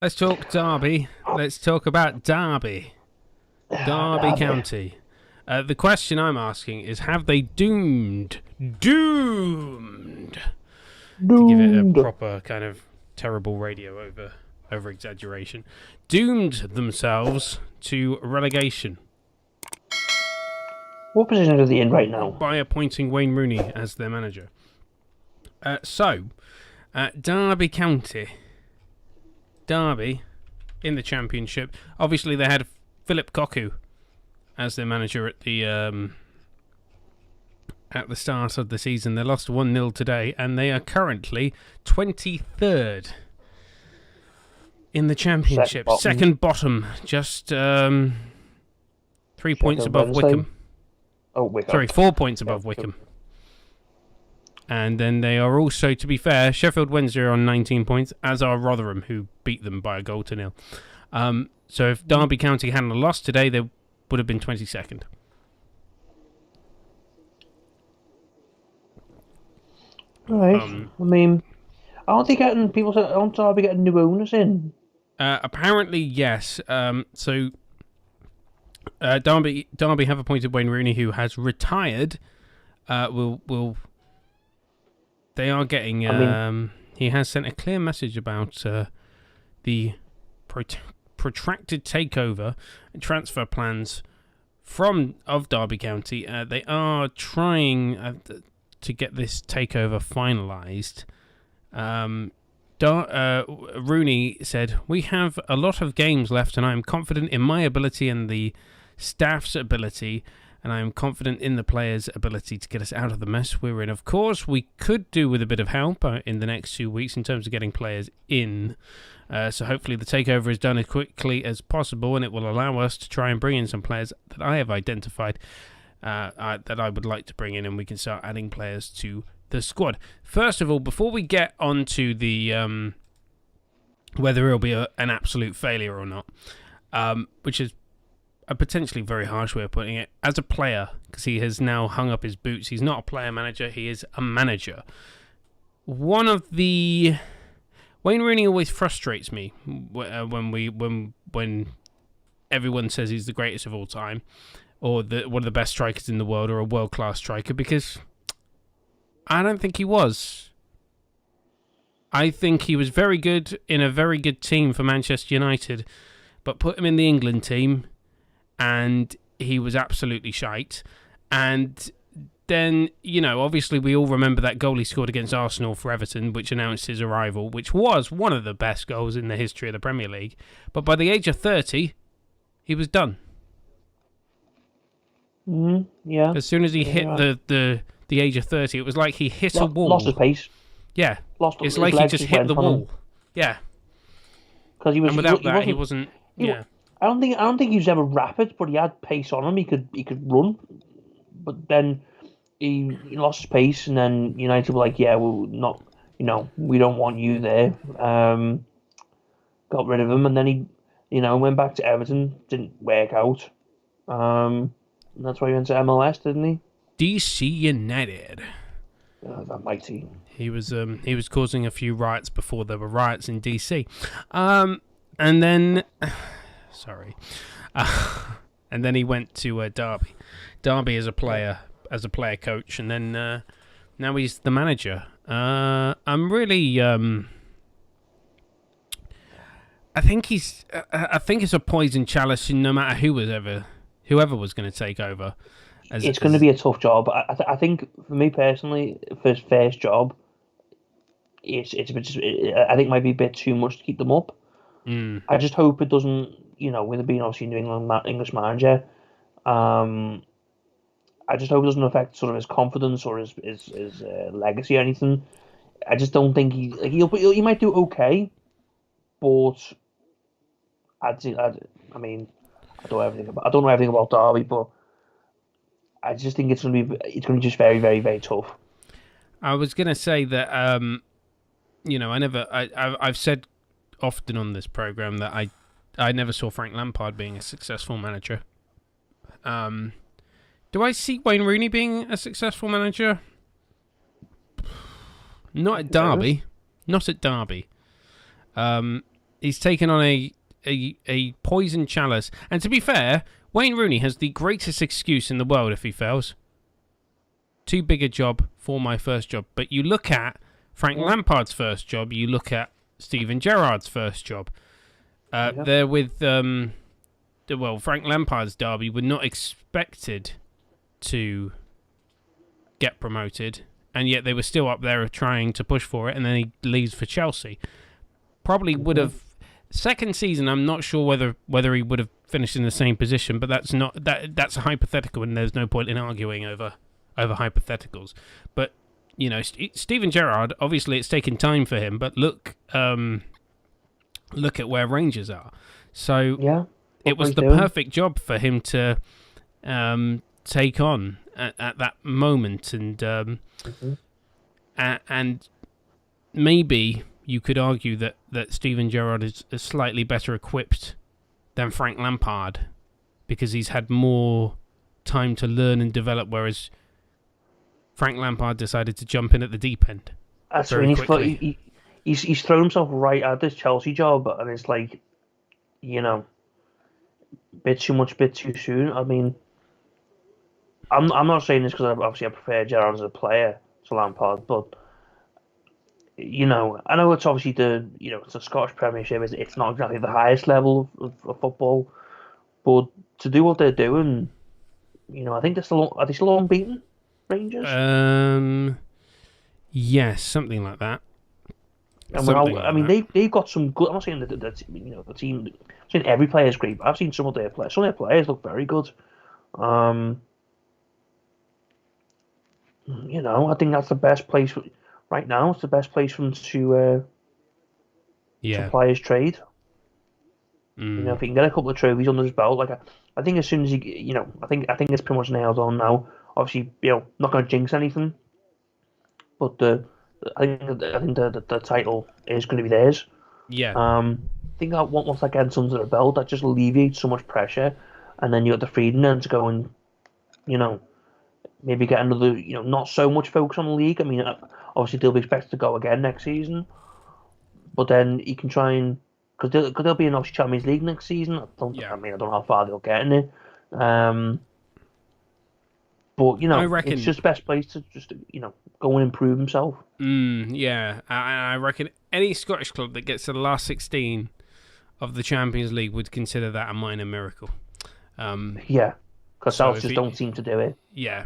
Let's talk Derby. Let's talk about Derby. Derby County. The question I'm asking is, have they doomed, to give it a proper kind of terrible radio over exaggeration, doomed themselves to relegation What position are they in right now? by appointing Wayne Rooney as their manager? Derby County. Derby in the Championship. Obviously, they had Philip Cocu as their manager at the start of the season. They lost 1-0 today, and they are currently 23rd in the Championship. Second bottom, just 3 points above Wycombe. Oh, Wycombe. Sorry, 4 points above Wycombe. And then they are also, to be fair, Sheffield Wednesday are on 19 points, as are Rotherham, who beat them by a goal to nil. So if Derby County hadn't lost today, they would have been 22nd. Right. I mean, aren't they getting people? Aren't Derby getting new owners in? Apparently, yes. Derby have appointed Wayne Rooney, who has retired. They are getting. He has sent a clear message about the protracted takeover and transfer plans of Derby County. They are trying to get this takeover finalised. Rooney said, "We have a lot of games left, and I am confident in my ability and the staff's ability, and I am confident in the players' ability to get us out of the mess we're in. Of course, we could do with a bit of help in the next 2 weeks in terms of getting players in. So hopefully the takeover is done as quickly as possible, and it will allow us to try and bring in some players that I have identified that I would like to bring in, and we can start adding players to the squad." First of all, before we get on to the whether it'll be an absolute failure or not, which is a potentially very harsh way of putting it, as a player, because he has now hung up his boots. He's not a player manager, he is a manager. Wayne Rooney always frustrates me when everyone says he's the greatest of all time, or one of the best strikers in the world, or a world-class striker, because I don't think he was. I think he was very good in a very good team for Manchester United, but put him in the England team, and he was absolutely shite. And then, obviously we all remember that goal he scored against Arsenal for Everton, which announced his arrival, which was one of the best goals in the history of the Premier League. But by the age of 30, he was done. Yeah. As soon as he hit the age of 30, it was like he hit a wall. Lost his pace. Yeah. It's like he just hit the wall. Yeah. Because and without that, he wasn't. Yeah. I don't think he was ever rapid, but he had pace on him. He could run, but then he lost his pace, and then United were like, "Yeah, we're not. We don't want you there." Got rid of him, and then he, went back to Everton. Didn't work out. And that's why he went to MLS, didn't he? DC United. That mighty. He was causing a few riots before there were riots in DC, and then. Sorry. And then he went to Derby. Derby as a player coach, and then now he's the manager. I'm really. I think it's a poison chalice, no matter whoever was going to take over. It's going to be a tough job. I think for me personally, for his first job, it's a bit. I think it might be a bit too much to keep them up. I just hope it doesn't. With it being obviously New England English manager, I just hope it doesn't affect sort of his confidence or his legacy or anything. I just don't think he might do okay, but I don't know everything about Derby, but I just think it's going to be just very, very, very tough. I was going to say that I've said often on this program that I never saw Frank Lampard being a successful manager. Do I see Wayne Rooney being a successful manager? Not at Derby. Not at Derby. He's taken on a poison chalice. And to be fair, Wayne Rooney has the greatest excuse in the world if he fails. Too big a job for my first job. But you look at Frank Lampard's first job, you look at Steven Gerrard's first job. They're with, Frank Lampard's Derby were not expected to get promoted, and yet they were still up there trying to push for it, and then he leaves for Chelsea. Probably would have... Second season, I'm not sure whether he would have finished in the same position, but that's a hypothetical, and there's no point in arguing over hypotheticals. But Steven Gerrard, obviously, it's taken time for him, but look at where Rangers are. So it was the perfect job for him to take on at that moment, and maybe you could argue that Steven Gerrard is slightly better equipped than Frank Lampard because he's had more time to learn and develop, whereas Frank Lampard decided to jump in at the deep end. That's when he's thrown himself right at this Chelsea job, and it's like, bit too much, bit too soon. I mean, I'm not saying this because obviously I prefer Gerrard as a player to Lampard, but I know it's obviously it's a Scottish Premiership. It's not exactly the highest level of football, but to do what they're doing, I think are they still unbeaten, Rangers? Yes, something like that. And they've got some good. I'm not saying that the team. I'm saying every player is great. But I've seen some of their players. Some of their players look very good. I think that's the best place right now. It's the best place for them to play his trade. If he can get a couple of trophies under his belt, I think as soon as he, I think it's pretty much nailed on now. Obviously, not going to jinx anything, but I think the title is going to be theirs. Yeah. I think that once that gets under the belt, that just alleviates so much pressure, and then you got the freedom then to go and, maybe get another, not so much focus on the league. I mean, obviously they'll be expected to go again next season, but then you can try and because they'll be in obviously Champions League next season. I don't know how far they'll get in it. But I reckon it's just the best place to just go and improve himself. Yeah, I reckon any Scottish club that gets to the last 16 of the Champions League would consider that a minor miracle. Because Celtic just don't seem to do it. Yeah,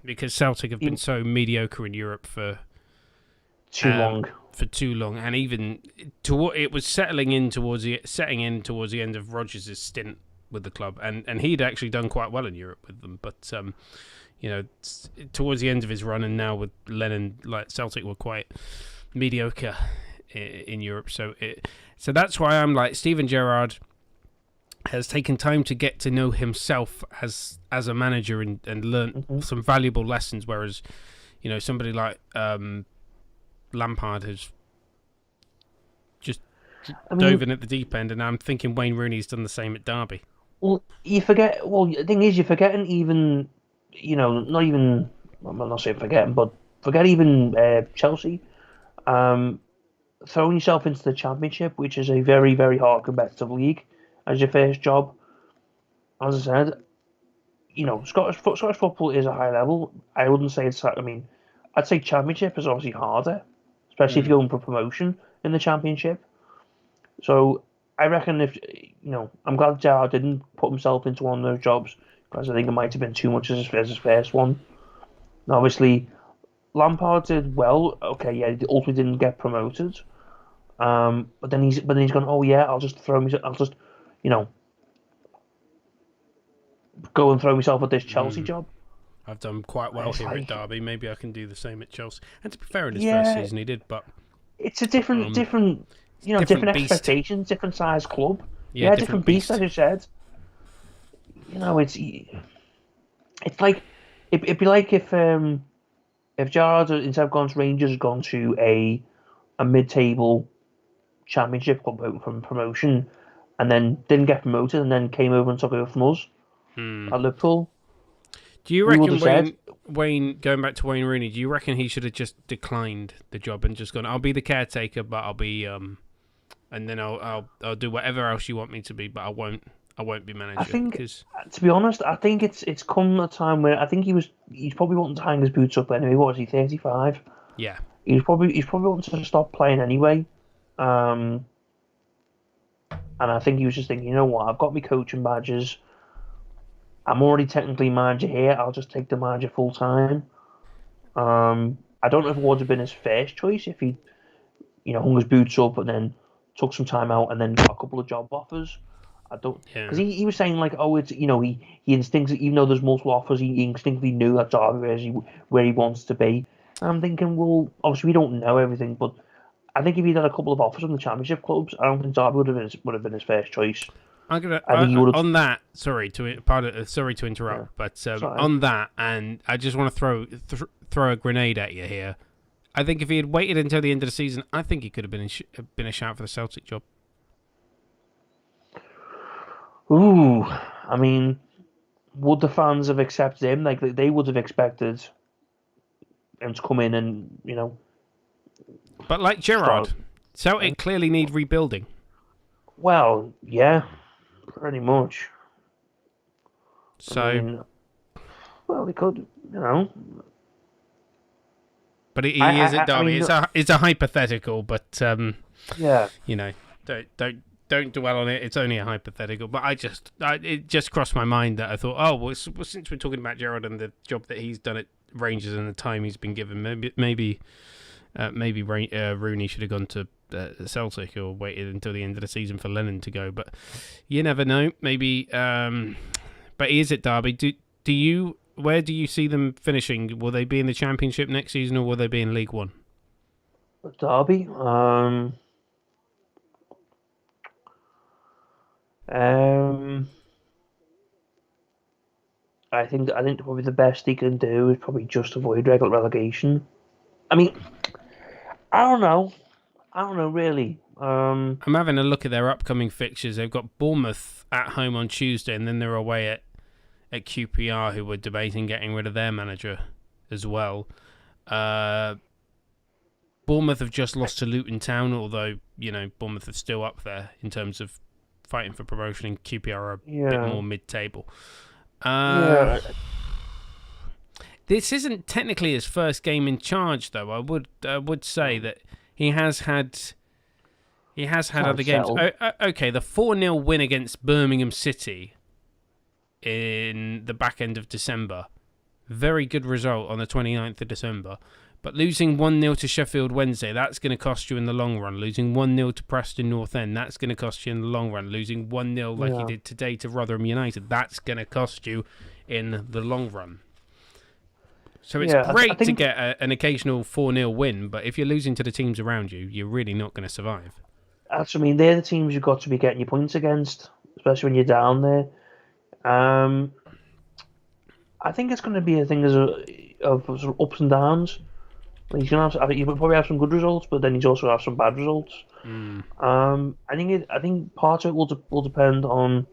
because Celtic have been so mediocre in Europe for too long. For too long, and even it was setting in towards the end of Rodgers' stint with the club, and he'd actually done quite well in Europe with them, but towards the end of his run, and now with Lennon, Celtic were quite mediocre in Europe. So that's why I'm like, Steven Gerrard has taken time to get to know himself as a manager and learn some valuable lessons, whereas somebody like Lampard has just dove in at the deep end, and I'm thinking Wayne Rooney's done the same at Derby. Well, you forget. Well, the thing is, you're forgetting even, not even. I'm not saying forgetting, but forget even Chelsea. Throwing yourself into the Championship, which is a very, very hard competitive league, as your first job. As I said, Scottish football is a high level. I wouldn't say it's. I mean, I'd say Championship is obviously harder, especially if you're going for promotion in the Championship. So I reckon I'm glad Gerrard didn't put himself into one of those jobs, because I think it might have been too much as his first one. And obviously, Lampard did well. Okay, yeah, he ultimately didn't get promoted. But then he's gone, oh yeah, I'll just go and throw myself at this Chelsea job. I've done quite well here at Derby. Maybe I can do the same at Chelsea. And to be fair, in his first season, he did. But it's a different expectations, different size club. Yeah, different beast, as you said. It's like it'd be like if Gerrard, instead of going to Rangers, had gone to a mid-table Championship club from promotion, and then didn't get promoted, and then came over and took over from us at Liverpool. Do you reckon Wayne, going back to Wayne Rooney, do you reckon he should have just declined the job and just gone, I'll be the caretaker, but I'll be and then I'll do whatever else you want me to be, but I won't be manager. I think, Because to be honest, I think it's come a time where I think he's probably wanting to hang his boots up anyway. What is he, 35? yeah, He's probably wanting to stop playing anyway. And I think he was just thinking, you know what, I've got my coaching badges. I'm already technically manager here. I'll just take the manager full time. I don't know if it would have been his first choice if he, hung his boots up and then took some time out and then got a couple of job offers. I don't, yeah. because he was saying like, oh, it's he instinctively, even though there's multiple offers, he instinctively knew that Derby where he wants to be. And I'm thinking, well, obviously we don't know everything, but I think if he'd had a couple of offers from the Championship clubs, I don't think Derby would have been his first choice. I'm gonna I think he would have. on that. Sorry to interrupt, Yeah, but sorry. on that, and I just want to throw a grenade at you here. I think if he had waited until the end of the season, I think he could have been a shout for the Celtic job. Ooh, I mean, would the fans have accepted him? Like they would have expected him to come in and But like Gerrard, start. Celtic clearly need rebuilding. Well, yeah, pretty much. So, I mean, well, they could, but he is at Derby. I mean, It's a hypothetical, but yeah. Don't dwell on it. It's only a hypothetical. But it just crossed my mind that I thought, oh well, since we're talking about Gerrard and the job that he's done at Rangers and the time he's been given, maybe Rooney should have gone to Celtic or waited until the end of the season for Lennon to go. But you never know. Maybe. But he is at Derby. Where do you see them finishing? Will they be in the Championship next season, or will they be in League One? Derby. I think probably the best he can do is probably just avoid relegation. I mean, I don't know. Really. I'm having a look at their upcoming fixtures. They've got Bournemouth at home on Tuesday, and then they're away at QPR, who were debating getting rid of their manager as well. Bournemouth have just lost to Luton Town, although Bournemouth are still up there in terms of fighting for promotion, and QPR are a bit more mid-table. This isn't technically his first game in charge, though. I would say that he has had other games. Okay, the 4-0 win against Birmingham City in the back end of December. Very good result on the 29th of December. But losing 1-0 to Sheffield Wednesday, that's going to cost you in the long run. Losing 1-0 to Preston North End, that's going to cost you in the long run. Losing 1-0 like you did today to Rotherham United, that's going to cost you in the long run. So it's great to get an occasional 4-0 win, but if you're losing to the teams around you, you're really not going to survive. That's, they're the teams you've got to be getting your points against, especially when you're down there. I think it's going to be a thing of sort of ups and downs. He's going to he'll probably have some good results, but then he's also have some bad results. I think part of it will depend on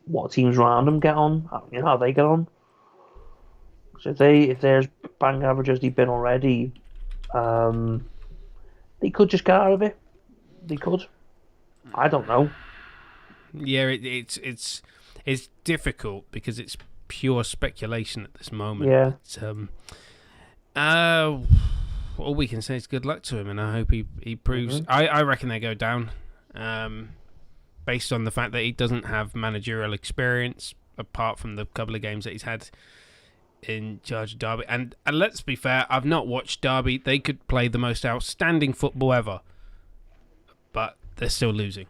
what teams around him get on, how they get on. So if they're as bang average as they've been already, they could just get out of it. They could. I don't know. Yeah, it's difficult because it's pure speculation at this moment. Yeah. But, all we can say is good luck to him, and I hope he proves. Mm-hmm. I reckon they go down, based on the fact that he doesn't have managerial experience apart from the couple of games that he's had in charge of Derby. And let's be fair, I've not watched Derby. They could play the most outstanding football ever, but they're still losing.